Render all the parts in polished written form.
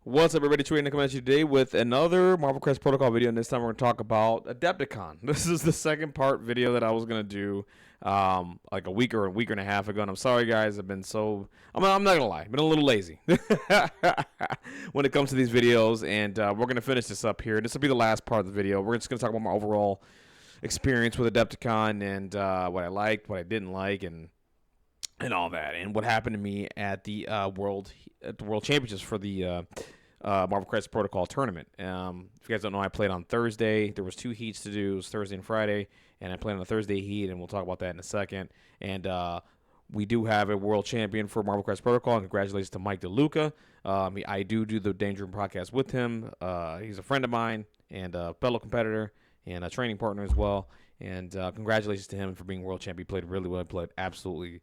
What's up, everybody? Tweeting coming at you today with another Marvel Crisis Protocol video, and this time we're going to talk about Adepticon. This is the second part video that I was going to do like a week and a half ago, and I'm sorry, guys. I'm not going to lie. I've been a little lazy when it comes to these videos, and we're going to finish this up here. This will be the last part of the video. We're just going to talk about my overall experience with Adepticon and what I liked, what I didn't like, and all that, and what happened to me at the World Championships for the Marvel Crisis Protocol tournament. If you guys don't know, I played on Thursday. There was 2 heats to do. It was Thursday and Friday, and I played on the Thursday heat, and we'll talk about that in a second. And we do have a world champion for Marvel Crisis Protocol, and congratulations to Mike DeLuca. I do the Danger Room podcast with him. He's a friend of mine and a fellow competitor and a training partner as well. And congratulations to him for being world champion. He played really well. He played absolutely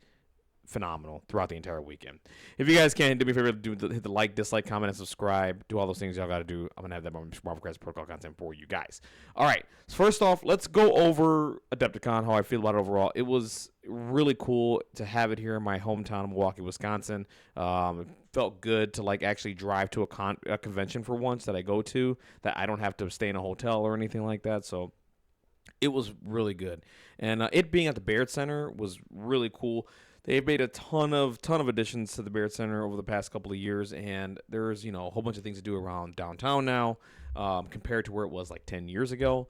phenomenal throughout the entire weekend. If you guys can, do me a favor, hit the like, dislike, comment, and subscribe. Do all those things y'all got to do. I'm going to have that Marvel Crisis Protocol content for you guys. All right. So first off, let's go over Adepticon, how I feel about it overall. It was really cool to have it here in my hometown of Milwaukee, Wisconsin. It felt good to actually drive to a convention for once that I go to, that I don't have to stay in a hotel or anything like that. So it was really good. And it being at the Baird Center was really cool. They've made a ton of additions to the Baird Center over the past couple of years, and there's a whole bunch of things to do around downtown now, compared to where it was like 10 years ago.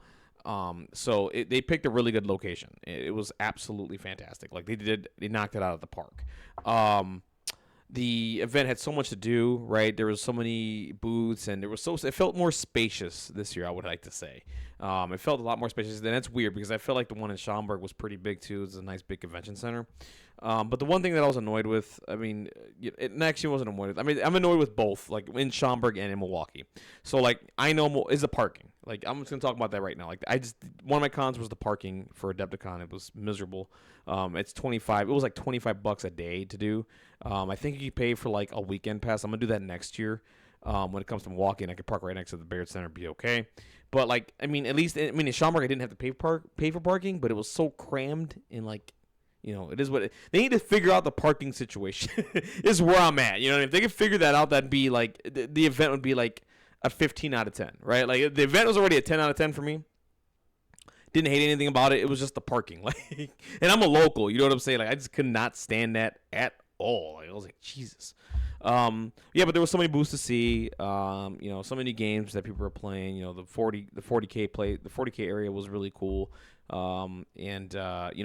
So they picked a really good location. It was absolutely fantastic. They knocked it out of the park. The event had so much to do, right? There was so many booths, and it felt more spacious this year, I would like to say. It felt a lot more spacious, and that's weird because I felt like the one in Schaumburg was pretty big too. It's a nice big convention center. But the one thing that I was annoyed with, it actually wasn't annoyed with. I'm annoyed with both, like in Schaumburg and in Milwaukee. So I know is the parking. I'm just gonna talk about that right now. One of my cons was the parking for Adepticon. It was miserable. It's 25. It was like $25 a day to do. I think you pay for like a weekend pass. I'm gonna do that next year. When it comes to Milwaukee, and I could park right next to the Baird Center and be okay. But at least in Schaumburg, I didn't have to pay for parking, but it was so crammed and it is what they need to figure out the parking situation. Is where I'm at. If they could figure that out, that'd be the event would be like a 15 out of 10, right? The event was already a 10 out of 10 for me. Didn't hate anything about it. It was just the parking. And I'm a local, you know what I'm saying? I just could not stand that at all. I was like, Jesus. But there was so many booths to see. So many games that people were playing. The 40K area was really cool. I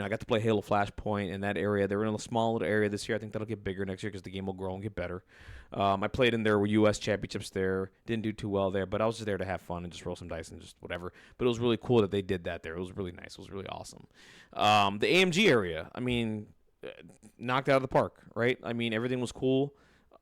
got to play Halo Flashpoint in that area. They were in a small little area this year. I think that'll get bigger next year because the game will grow and get better. I played in their U.S. championships there. Didn't do too well there, but I was just there to have fun and just roll some dice and just whatever. But it was really cool that they did that there. It was really nice. It was really awesome. The AMG area, knocked out of the park, right? Everything was cool.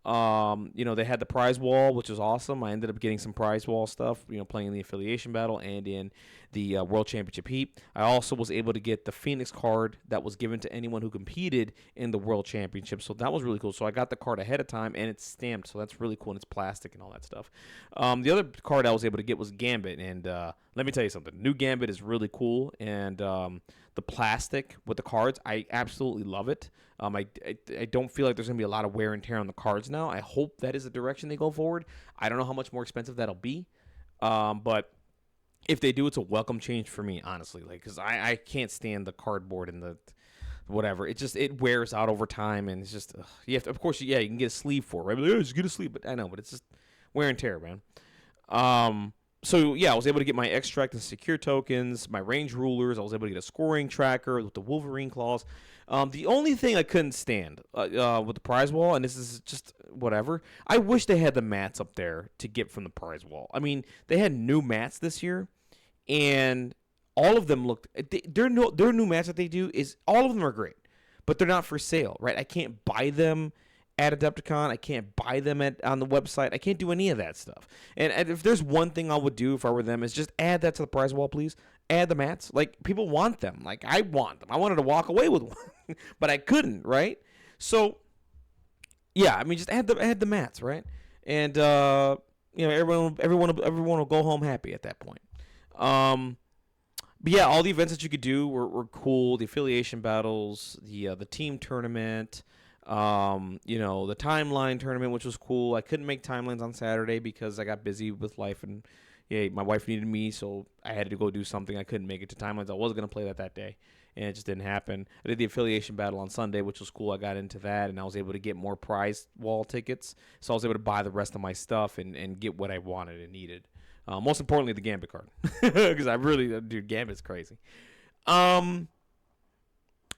They had the prize wall, which is awesome. I ended up getting some prize wall stuff, playing in the affiliation battle and in the World Championship heat. I also was able to get the Phoenix card that was given to anyone who competed in the World Championship. So that was really cool. So I got the card ahead of time, and it's stamped. So that's really cool, and it's plastic and all that stuff. The other card I was able to get was Gambit, and let me tell you something. New Gambit is really cool, and the plastic with the cards, I absolutely love it. I don't feel like there's going to be a lot of wear and tear on the cards now. I hope that is the direction they go forward. I don't know how much more expensive that'll be, but if they do, it's a welcome change for me, honestly. Because I can't stand the cardboard and the whatever. It wears out over time, and it's just you have to. Of course, you can get a sleeve for it, right? Just get a sleeve, but I know, but it's just wear and tear, man. So, I was able to get my extract and secure tokens, my range rulers. I was able to get a scoring tracker with the Wolverine claws. The only thing I couldn't stand with the prize wall, and this is just whatever, I wish they had the mats up there to get from the prize wall. They had new mats this year, and all of them looked their new mats that they do is all of them are great, but they're not for sale, right? I can't buy them at Adepticon. I can't buy them on the website. I can't do any of that stuff. And if there's one thing I would do if I were them, is just add that to the prize wall, please. Add the mats. People want them. I want them. I wanted to walk away with one, but I couldn't, right? So, just add the mats, right? And everyone will go home happy at that point. But all the events that you could do were cool. The affiliation battles, the team tournament. The timeline tournament, which was cool. I couldn't make timelines on Saturday because I got busy with life, and yeah, my wife needed me, so I had to go do something. I couldn't make it to timelines. I was gonna play that day, and it just didn't happen. I did the affiliation battle on Sunday, which was cool. I got into that, and I was able to get more prize wall tickets, so I was able to buy the rest of my stuff and get what I wanted and needed. Most importantly, the Gambit card, because dude, Gambit's crazy. Um,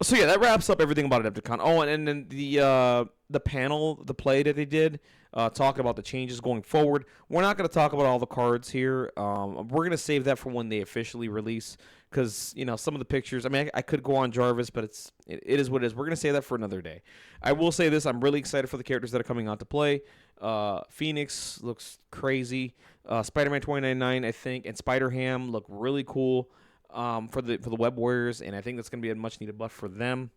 so yeah, that wraps up everything about Adepticon. Oh, and then the panel, the play that they did, talking about the changes going forward. We're not going to talk about all the cards here. We're going to save that for when they officially release, because some of the pictures. I mean, I could go on Jarvis, but it is what it is. We're going to save that for another day. I will say this: I'm really excited for the characters that are coming out to play. Phoenix looks crazy. Spider-Man 2099, I think, and Spider-Ham look really cool. For the Web Warriors, and I think that's going to be a much needed buff for them.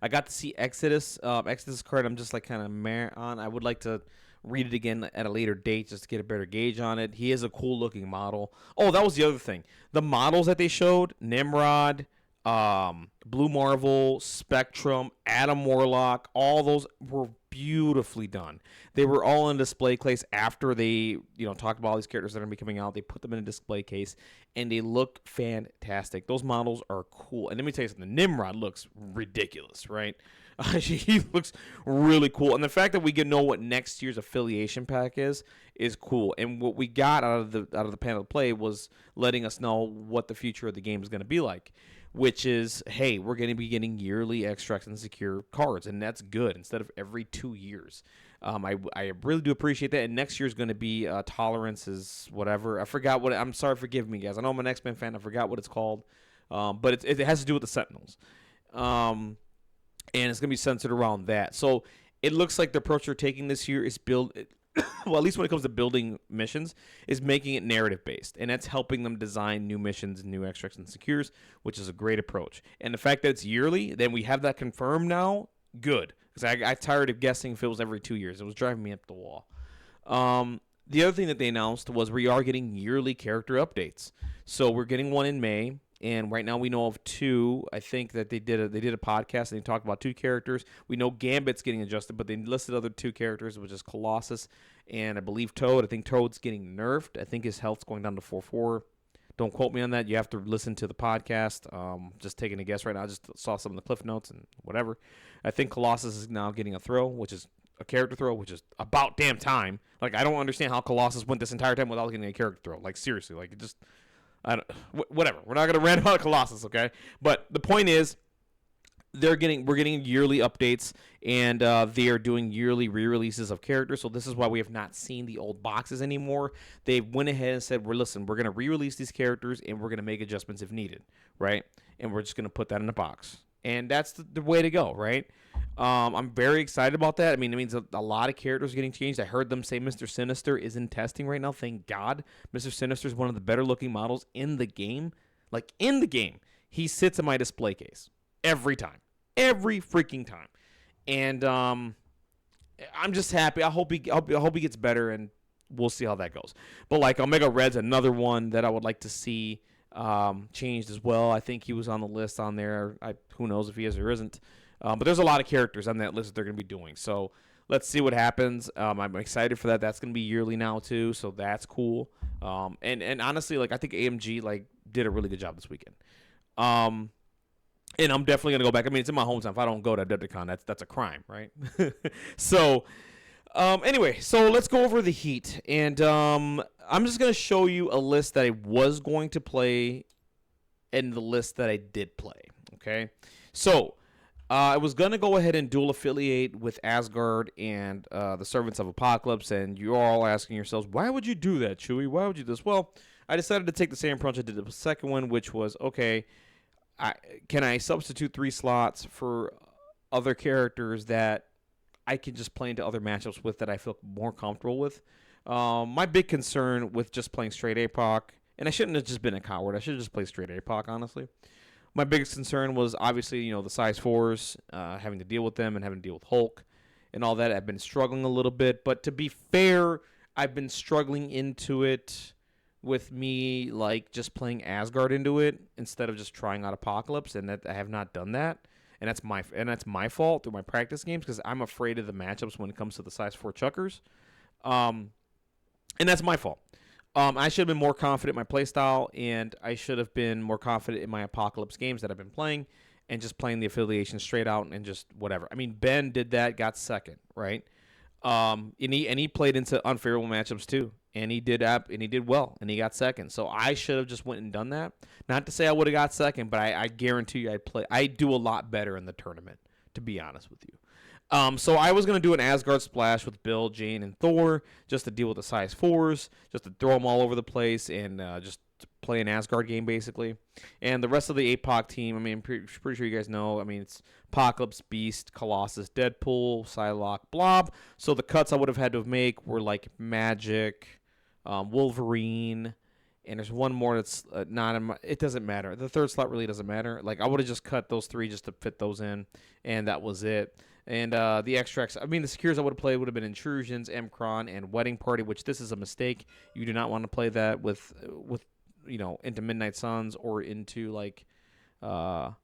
I got to see Exodus. Exodus card I'm just like kind of meh on. I would like to read it again at a later date just to get a better gauge on it. He is a cool looking model. Oh, that was the other thing. The models that they showed, Nimrod, Blue Marvel, Spectrum, Adam Warlock, all those were beautifully done. They were all in a display case after they, talked about all these characters that are going to be coming out. They put them in a display case, and they look fantastic. Those models are cool. And let me tell you something. Nimrod looks ridiculous, right? He looks really cool. And the fact that we can know what next year's affiliation pack is cool. And what we got out of the panel play was letting us know what the future of the game is going to be like, which is, hey, we're going to be getting yearly extracts and secure cards, and that's good instead of every 2 years. I really do appreciate that, and next year is going to be tolerances, whatever. I forgot what. I'm sorry, forgive me, guys. I know I'm an X-Men fan. I forgot what it's called, but it has to do with the Sentinels, and it's going to be centered around that. So it looks like the approach they're taking this year is well, at least when it comes to building missions, is making it narrative based, and that's helping them design new missions, new extracts and secures, which is a great approach. And the fact that it's yearly, then we have that confirmed now. Good, because I tired of guessing if it was every 2 years. It was driving me up the wall. The other thing that they announced was we are getting yearly character updates. So we're getting one in May. And right now we know of 2. I think that they did a podcast and they talked about 2 characters. We know Gambit's getting adjusted, but they listed other 2 characters, which is Colossus and I believe Toad. I think Toad's getting nerfed. I think his health's going down to 4-4. Don't quote me on that. You have to listen to the podcast. Just taking a guess right now. I just saw some of the cliff notes and whatever. I think Colossus is now getting a throw, which is a character throw, which is about damn time. Like, I don't understand how Colossus went this entire time without getting a character throw. Like, seriously. Like, it just... whatever. We're not going to rant about Colossus, okay? But the point is, we're getting yearly updates, and they are doing yearly re-releases of characters. So this is why we have not seen the old boxes anymore. They went ahead and said, we're going to re-release these characters, and we're going to make adjustments if needed, right? And we're just going to put that in a box. And that's the way to go, right? I'm very excited about that. I mean, it means a lot of characters are getting changed. I heard them say Mr. Sinister is in testing right now. Thank God. Mr. Sinister is one of the better looking models in the game. Like, in the game. He sits in my display case every time. Every freaking time. And I'm just happy. I hope he gets better, and we'll see how that goes. But, like, Omega Red's another one that I would like to see changed as well. I think he was on the list on there. Who knows if he is or isn't. But there's a lot of characters on that list that they're going to be doing. So let's see what happens. I'm excited for that. That's going to be yearly now too, so that's cool. And honestly, like, I think AMG did a really good job this weekend. And I'm definitely going to go back. I mean, it's in my hometown. If I don't go to adepticon, that's a crime, right? So anyway, so let's go over the heat. And I'm just going to show you a list that I was going to play and the list that I did play, okay? So I was going to go ahead and dual affiliate with Asgard and the Servants of Apocalypse, and you're all asking yourselves, why would you do that, Chewy? Why would you do this? Well, I decided to take the same approach I did the second one, which was, okay, can I substitute 3 slots for other characters that I can just play into other matchups with that I feel more comfortable with? My big concern with just playing straight APOC, and I shouldn't have just been a coward. I should have just played straight APOC, honestly. My biggest concern was obviously, the size 4s, having to deal with them and having to deal with Hulk and all that. I've been struggling a little bit, but to be fair, I've been struggling into it with me, like, just playing Asgard into it instead of just trying out Apocalypse, and that I have not done that. and that's my fault through my practice games because I'm afraid of the matchups when it comes to the size 4 chuckers, and that's my fault. I should have been more confident in my playstyle, and I should have been more confident in my Apocalypse games that I've been playing, and just playing the affiliation straight out and just whatever. I mean, Ben did that, got second, right? And he played into unfavorable matchups too, and he did well, and he got second. So I should have just went and done that. Not to say I would have got second, but I guarantee you I do a lot better in the tournament, to be honest with you. So I was going to do an Asgard splash with Bill, Jane, and Thor just to deal with the size 4s, just to throw them all over the place and just play an Asgard game, basically. And the rest of the APOC team, I mean, I'm pretty sure you guys know. I mean, it's Apocalypse, Beast, Colossus, Deadpool, Psylocke, Blob. So the cuts I would have had to make were like Magic, Wolverine, and there's one more that's not in my, it doesn't matter. The third slot really doesn't matter. Like, I would have just cut those 3 just to fit those in, and that was it. And the extracts, I mean, the secures I would have played would have been Intrusions, Emkron, and Wedding Party, which this is a mistake. You do not want to play that with into Midnight Suns or into, like, like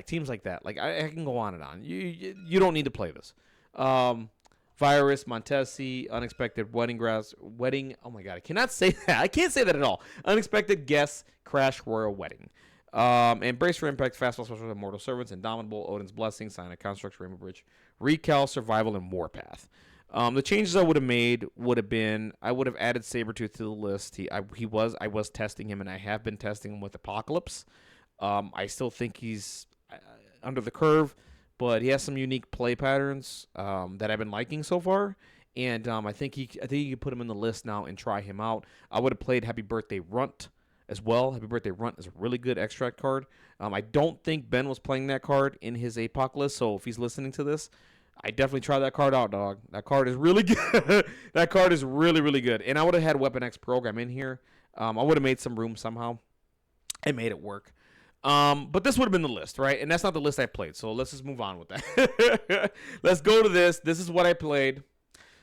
teams like that. Like, I can go on and on. You don't need to play this. Virus, Montesi, Unexpected Wedding, oh my God, I cannot say that. I can't say that at all. Unexpected Guests, Crash Royal Wedding. And Brace for Impact, Fastball Special, Immortal Servants, Indomitable, Odin's Blessing, Sign of Construct, Rainbow Bridge, Recal, Survival, and Warpath. The changes I would have made would have been I would have added Sabretooth to the list. I was testing him, and I have been testing him with Apocalypse. I still think he's under the curve, but he has some unique play patterns that I've been liking so far. And I think you could put him in the list now and try him out. I would have played Happy Birthday Runt as well. Happy Birthday Runt is a really good extract card. I don't think Ben was playing that card in his APOC list, so if he's listening to this, I definitely try that card out, dog. That card is really good. That card is really, really good. And I would have had Weapon X program in here. I would have made some room somehow. I made it work. But this would have been the list, right? And that's not the list I played, so let's just move on with that. Let's go to this. This is what I played.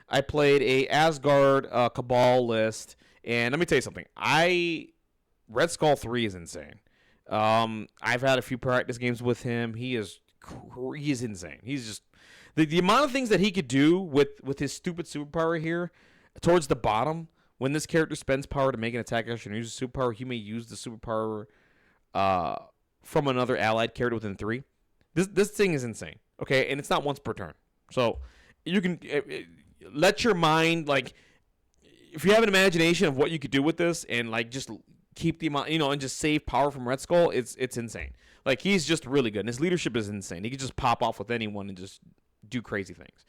I played a Asgard Cabal list, and let me tell you something. Red Skull 3 is insane. I've had a few practice games with him. He is insane. He's just the amount of things that he could do with his stupid superpower here towards the bottom. When this character spends power to make an attack action or uses a superpower, he may use the superpower from another allied character within 3. This thing is insane. Okay, and it's not once per turn. So you can let your mind, like, if you have an imagination of what you could do with this, and like just keep the amount, and just save power from Red Skull, it's insane. Like, he's just really good, and his leadership is insane. He can just pop off with anyone and just do crazy things.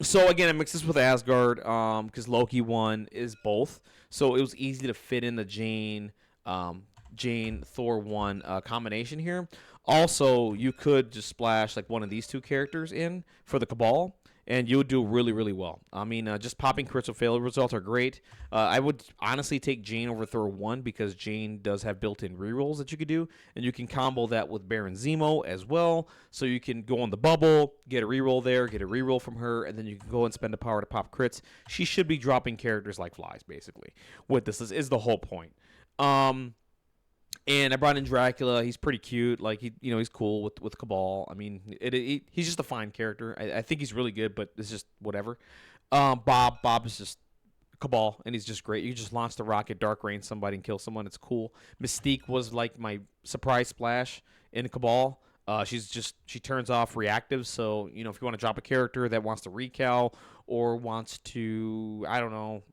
So again, I mixed this with Asgard because Loki 1 is both, so it was easy to fit in the Jane Thor 1 combination here. Also, you could just splash like one of these 2 characters in for the Cabal, and you would do really, really well. I mean, just popping critical failure results are great. I would honestly take Jane over Thor 1 because Jane does have built-in rerolls that you could do, and you can combo that with Baron Zemo as well. So you can go on the bubble, get a reroll there, get a reroll from her, and then you can go and spend a power to pop crits. She should be dropping characters like flies, basically. What this is the whole point. And I brought in Dracula. He's pretty cute. Like, he's cool with Cabal. I mean, he's just a fine character. I think he's really good, but it's just whatever. Bob is just Cabal, and he's just great. You just launch the rocket, dark rain somebody, and kill someone. It's cool. Mystique was like my surprise splash in Cabal. She turns off reactive. So, if you want to drop a character that wants to recal or wants to, I don't know,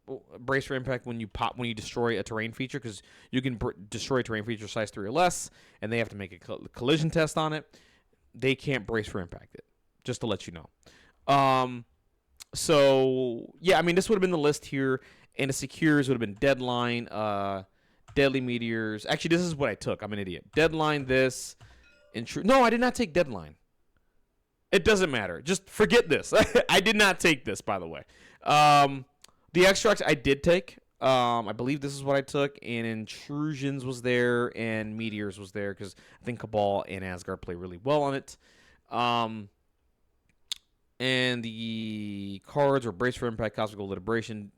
brace for impact when you destroy a terrain feature, because you can destroy a terrain feature size 3 or less, and they have to make a collision test on it. They can't brace for impact it, just to let you know. So yeah, I mean, this would have been the list here, and the secures would have been Deadline, Deadly Meteors. Actually, this is what I took. I'm an idiot. Deadline, this. No, I did not take Deadline. It doesn't matter. Just forget this. I did not take this, by the way. The extracts I did take. I believe this is what I took. And Intrusions was there, and Meteors was there, because I think Cabal and Asgard play really well on it. And the cards were Brace for Impact, Cosmic Obliteration,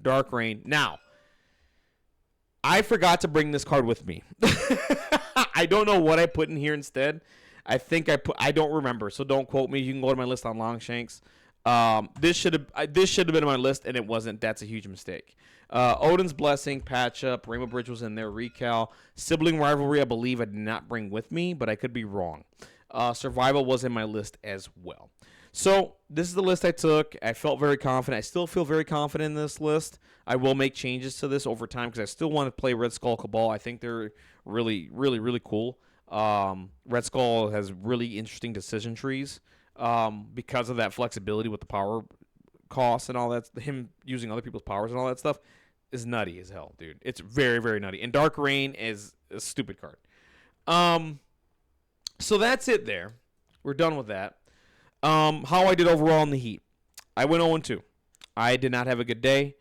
Dark Rain. Now, I forgot to bring this card with me. I don't know what I put in here instead. I don't remember, so don't quote me. You can go to my list on Longshanks. This should have been on my list, and it wasn't. That's a huge mistake. Odin's Blessing, Patch Up, Rainbow Bridge was in there, Recal. Sibling Rivalry, I believe I did not bring with me, but I could be wrong. Survival was in my list as well. So this is the list I took. I felt very confident. I still feel very confident in this list. I will make changes to this over time because I still want to play Red Skull Cabal. I think they're really, really, really cool. Red Skull has really interesting decision trees because of that flexibility with the power costs and all that. Him using other people's powers and all that stuff is nutty as hell, dude. It's very, very nutty. And Dark Rain is a stupid card. So that's it there. We're done with that. How I did overall in the Heat. I went 0-2. I did not have a good day.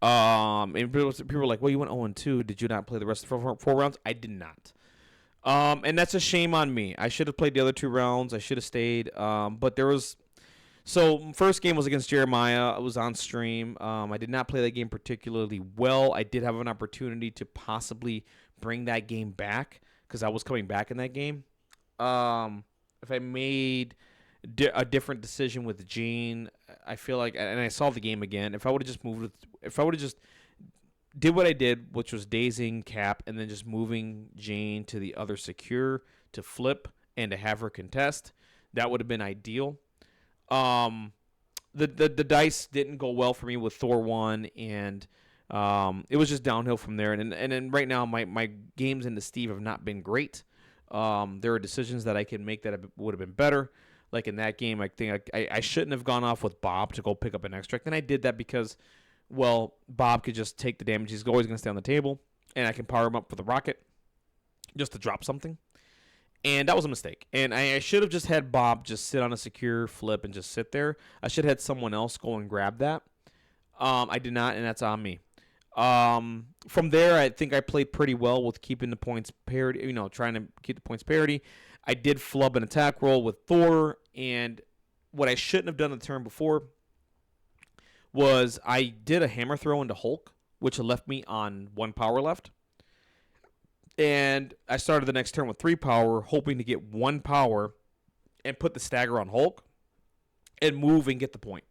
And people were like, well, you went 0-2. Did you not play the rest of the four rounds? I did not. And that's a shame on me. I should have played the other 2 rounds. I should have stayed. But there was... So, first game was against Jeremiah. I was on stream. I did not play that game particularly well. I did have an opportunity to possibly bring that game back because I was coming back in that game. If I made a different decision with Gene, I feel like, and I saw the game again, if I would have just did what I did, which was dazing Cap and then just moving Jane to the other secure to flip and to have her contest, that would have been ideal. The dice didn't go well for me with Thor 1, and it was just downhill from there. And then right now my games into Steve have not been great. There are decisions that I can make that would have been better. Like in that game, I think I shouldn't have gone off with Bob to go pick up an extract. And I did that because, well, Bob could just take the damage. He's always going to stay on the table. And I can power him up for the rocket just to drop something. And that was a mistake. And I should have just had Bob just sit on a secure flip and just sit there. I should have had someone else go and grab that. I did not, and that's on me. From there, I think I played pretty well with keeping the points parity, trying to keep the points parity. I did flub an attack roll with Thor, and what I shouldn't have done the turn before was I did a hammer throw into Hulk, which left me on 1 power left. And I started the next turn with 3 power, hoping to get 1 power and put the stagger on Hulk and move and get the point.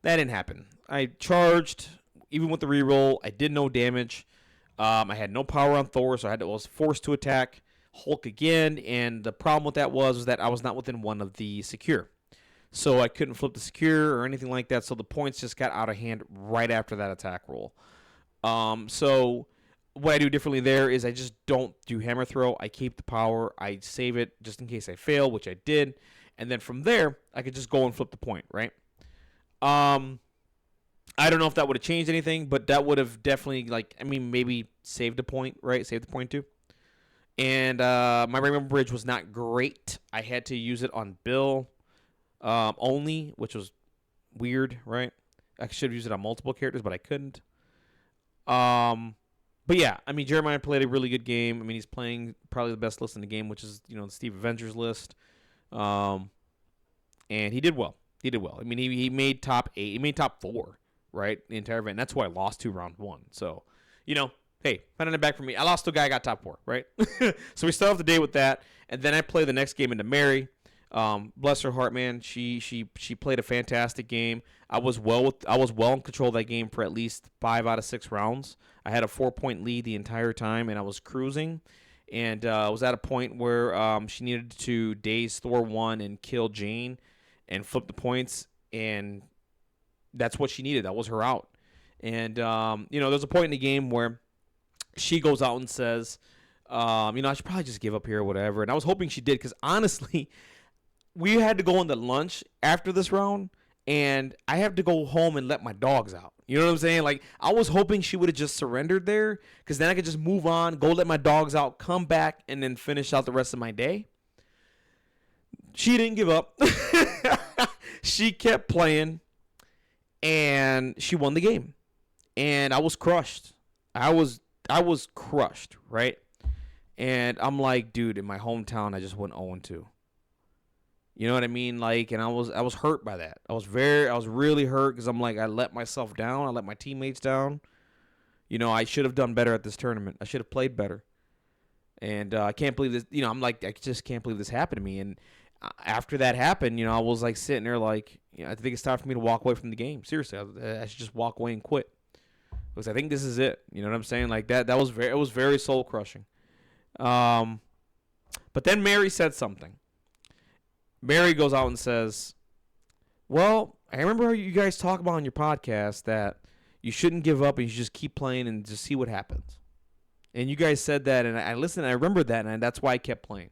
That didn't happen. I charged, even with the reroll, I did no damage. I had no power on Thor, so I was forced to attack Hulk again, and the problem with that was that I was not within 1 of the secure. So I couldn't flip the secure or anything like that, so the points just got out of hand right after that attack roll. So what I do differently there is I just don't do hammer throw. I keep the power. I save it just in case I fail, which I did. And then from there, I could just go and flip the point, right? I don't know if that would have changed anything, but that would have definitely, maybe saved a point, right? Saved the point too. And my Rainbow Bridge was not great. I had to use it on Bill only, which was weird, right? I should have used it on multiple characters, but I couldn't. But yeah, Jeremiah played a really good game. He's playing probably the best list in the game, which is, the Steve Avengers list. And he did well. He made top 8. He made top 4, right? The entire event. That's why I lost 2 round 1. So, hey, finding it back for me. I lost to a guy I got top 4, right? So we start off the day with that. And then I play the next game into Mary. Bless her heart, man. She played a fantastic game. I was well in control of that game for at least 5 out of 6 rounds. I had a 4-point lead the entire time, and I was cruising. And I was at a point where she needed to daze Thor 1 and kill Jane and flip the points, and that's what she needed. That was her out. And there's a point in the game where she goes out and says, I should probably just give up here or whatever. And I was hoping she did because, honestly, we had to go into lunch after this round, and I have to go home and let my dogs out. You know what I'm saying? I was hoping she would have just surrendered there because then I could just move on, go let my dogs out, come back, and then finish out the rest of my day. She didn't give up. She kept playing, and she won the game. And I was crushed. I was crushed, right? And I'm like, dude, in my hometown, I just went 0-2. You know what I mean? And I was hurt by that. I was really hurt because I'm like, I let myself down. I let my teammates down. I should have done better at this tournament. I should have played better. And I can't believe this. I'm like, I just can't believe this happened to me. And after that happened, I was like sitting there like, I think it's time for me to walk away from the game. Seriously, I should just walk away and quit. Because I think this is it. You know what I'm saying? Like that was very soul crushing. But then Mary said something. Mary goes out and says, well, I remember how you guys talk about on your podcast that you shouldn't give up and you should just keep playing and just see what happens. And you guys said that, and I listened, and I remembered that, and that's why I kept playing.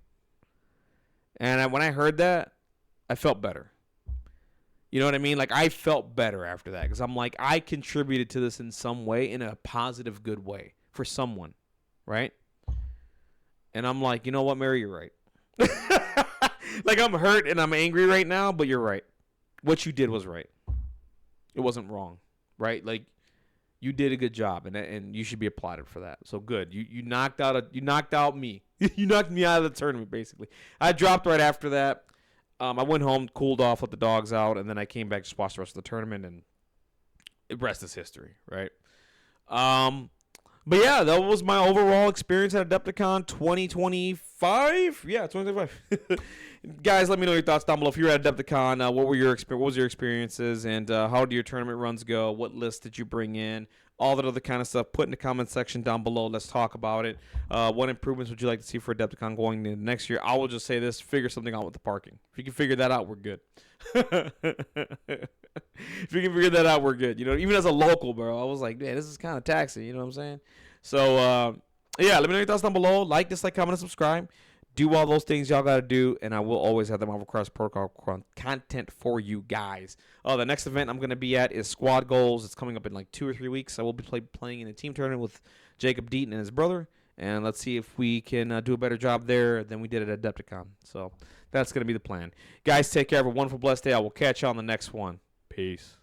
And when I heard that, I felt better. You know what I mean? Like, I felt better after that, because I'm like, I contributed to this in some way, in a positive, good way, for someone, right? And I'm like, you know what, Mary, you're right. Like, I'm hurt and I'm angry right now, but you're right. What you did was right. It wasn't wrong, right? Like, you did a good job, and you should be applauded for that. So good. You knocked out me. You knocked me out of the tournament, basically. I dropped right after that. I went home, cooled off, let the dogs out, and then I came back, just watched the rest of the tournament, and the rest is history, right? But yeah, that was my overall experience at Adepticon 2025. Yeah, 2025. Guys, let me know your thoughts down below. If you were at Adepticon, what was your experiences, and how did your tournament runs go? What list did you bring in? All that other kind of stuff. Put in the comment section down below. Let's talk about it. What improvements would you like to see for Adepticon going into next year? I will just say this: figure something out with the parking. If you can figure that out, we're good. If you can figure that out, we're good. Even as a local, bro, I was like, man, this is kind of taxing. You know what I'm saying? So, yeah, let me know your thoughts down below. Like, dislike, comment, and subscribe. Do all those things y'all got to do, and I will always have the Marvel Cross Protocol content for you guys. The next event I'm going to be at is Squad Goals. It's coming up in like 2 or 3 weeks. I will be playing in a team tournament with Jacob Deaton and his brother, and let's see if we can do a better job there than we did at Adepticon. So that's going to be the plan. Guys, take care. Have a wonderful, blessed day. I will catch you on the next one. Peace.